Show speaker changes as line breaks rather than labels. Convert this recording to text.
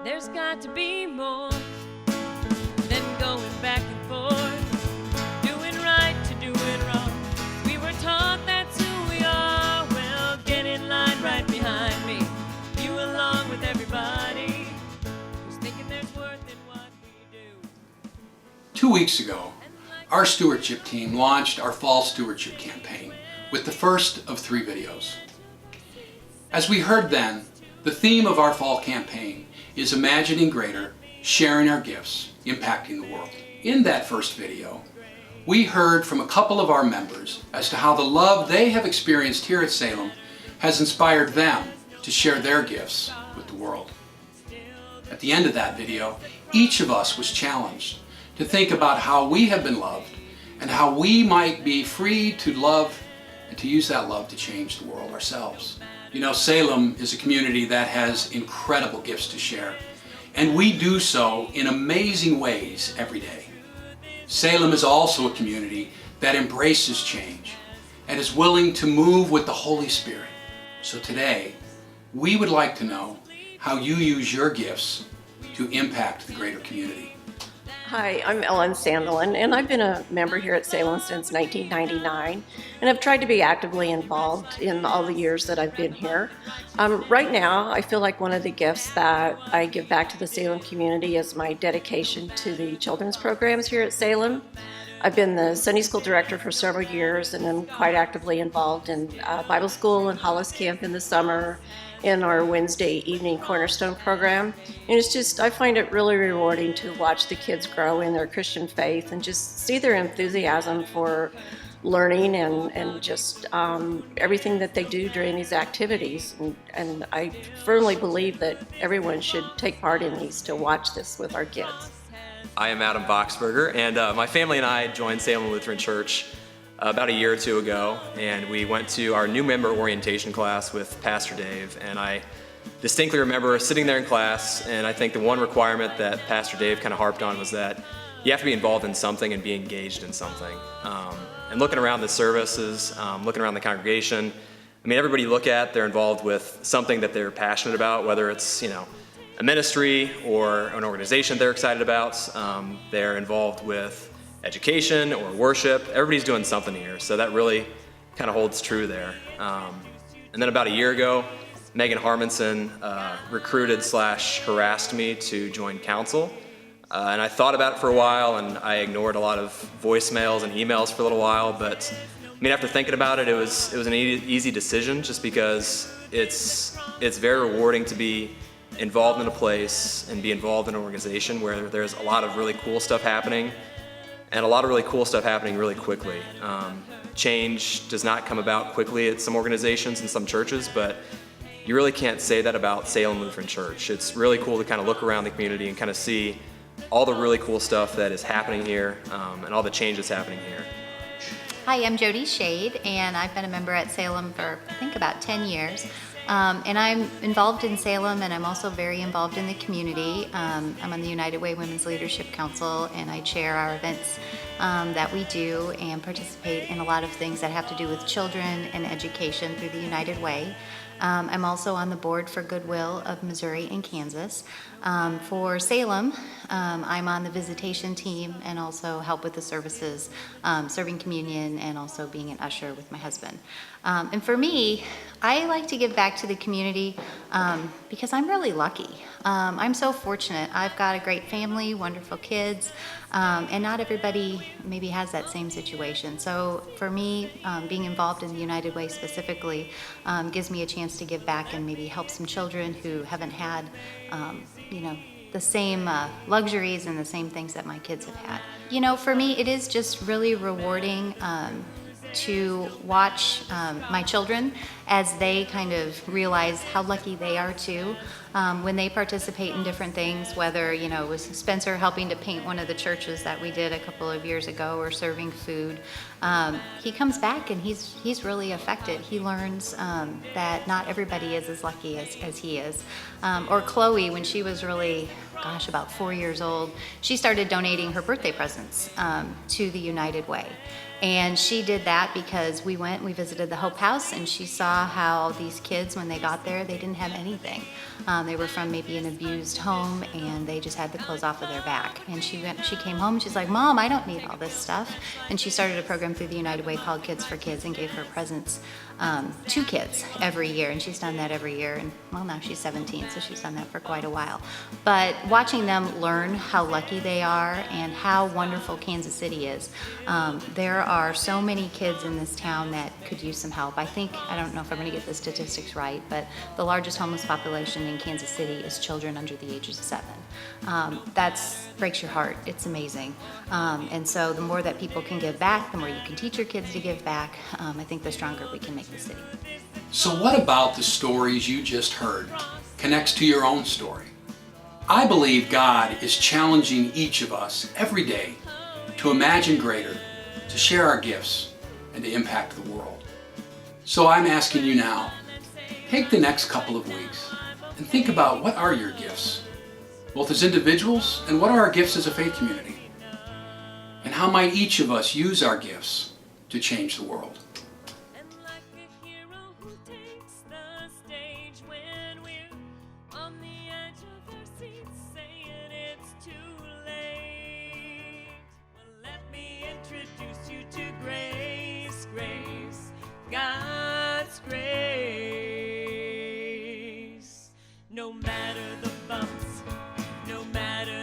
There's got to be more than going back and forth, doing right to doing wrong. We were taught that's who we are. Well, get in line right behind me, you along with everybody who's thinking there's worth in what we do.
2 weeks ago, our stewardship team launched our fall stewardship campaign with the first of 3 videos. As we heard then, the theme of our fall campaign is imagining greater, sharing our gifts, impacting the world. In that first video, we heard from a couple of our members as to how the love they have experienced here at Salem has inspired them to share their gifts with the world. At the end of that video, each of us was challenged to think about how we have been loved and how we might be free to love and to use that love to change the world ourselves. You know, Salem is a community that has incredible gifts to share, and we do so in amazing ways every day. Salem is also a community that embraces change and is willing to move with the Holy Spirit. So today, we would like to know how you use your gifts to impact the greater community.
Hi, I'm Ellen Sandelin, and I've been a member here at Salem since 1999, and I've tried to be actively involved in all the years that I've been here. Right now, I feel like one of the gifts that I give back to the Salem community is my dedication to the children's programs here at Salem. I've been the Sunday school director for several years, and I'm quite actively involved in Bible school and Hollis Camp in the summer, in our Wednesday evening Cornerstone program. And it's just, I find it really rewarding to watch the kids grow in their Christian faith and just see their enthusiasm for learning and just everything that they do during these activities. And I firmly believe that everyone should take part in these to watch this with our kids.
I am Adam Boxberger, and my family and I joined Salem Lutheran Church about a year or 2 ago, and we went to our new member orientation class with Pastor Dave, and I distinctly remember sitting there in class, and I think the one requirement that Pastor Dave kind of harped on was that you have to be involved in something and be engaged in something. And looking around the services, looking around the congregation, I mean, everybody you look at, they're involved with something that they're passionate about, whether it's, you know, a ministry or an organization they're excited about. They're involved with education or worship. Everybody's doing something here, so that really kind of holds true there. And then about a year ago, Megan Harmonson recruited / harassed me to join council. And I thought about it for a while, and I ignored a lot of voicemails and emails for a little while, but I mean, after thinking about it, it was an easy decision, just because it's very rewarding to be involved in a place and be involved in an organization where there's a lot of really cool stuff happening, and a lot of really cool stuff happening really quickly. Change does not come about quickly at some organizations and some churches, but you really can't say that about Salem Lutheran Church. It's really cool to kind of look around the community and kind of see all the really cool stuff that is happening here, and all the change that's happening here.
Hi, I'm Jody Shade, and I've been a member at Salem for, I think, about 10 years. And I'm involved in Salem, and I'm also very involved in the community. I'm on the United Way Women's Leadership Council, and I chair our events that we do and participate in a lot of things that have to do with children and education through the United Way. I'm also on the board for Goodwill of Missouri and Kansas. For Salem, I'm on the visitation team and also help with the services, serving communion and also being an usher with my husband. And for me, I like to give back to the community because I'm really lucky. I'm so fortunate. I've got a great family, wonderful kids, and not everybody maybe has that same situation. So for me, being involved in the United Way specifically gives me a chance to give back and maybe help some children who haven't had, you know, the same luxuries and the same things that my kids have had. You know, for me, it is just really rewarding to watch my children as they kind of realize how lucky they are too when they participate in different things, whether, you know, it was Spencer helping to paint one of the churches that we did a couple of years ago, or serving food. He comes back and he's really affected. He learns that not everybody is as lucky as he is. Or Chloe, when she was really, gosh, about 4 years old, she started donating her birthday presents to the United Way. And she did that because we visited the Hope House, and she saw how these kids, when they got there, they didn't have anything. They were from maybe an abused home, and they just had the clothes off of their back. And she came home, and she's like, "Mom, I don't need all this stuff." And she started a program through the United Way called Kids for Kids, and gave her presents to kids every year. And she's done that every year. And well, now she's 17, so she's done that for quite a while. But watching them learn how lucky they are and how wonderful Kansas City is, there are so many kids in this town that could use some help. I don't know if I'm going to get the statistics right, but the largest homeless population in Kansas City is children under the ages of 7. That breaks your heart. It's amazing. And so the more that people can give back, the more you can teach your kids to give back, I think the stronger we can make the city.
So what about the stories you just heard connects to your own story? I believe God is challenging each of us every day to imagine greater, to share our gifts, and to impact the world. So I'm asking you now, take the next couple of weeks and think about, what are your gifts, both as individuals, and what are our gifts as a faith community? And how might each of us use our gifts to change the world?
And like a hero who takes the stage when we're on the edge of our seats, saying it's too late. Well, let me introduce you to Grace, Grace, God's grace. No matter the bumps, no matter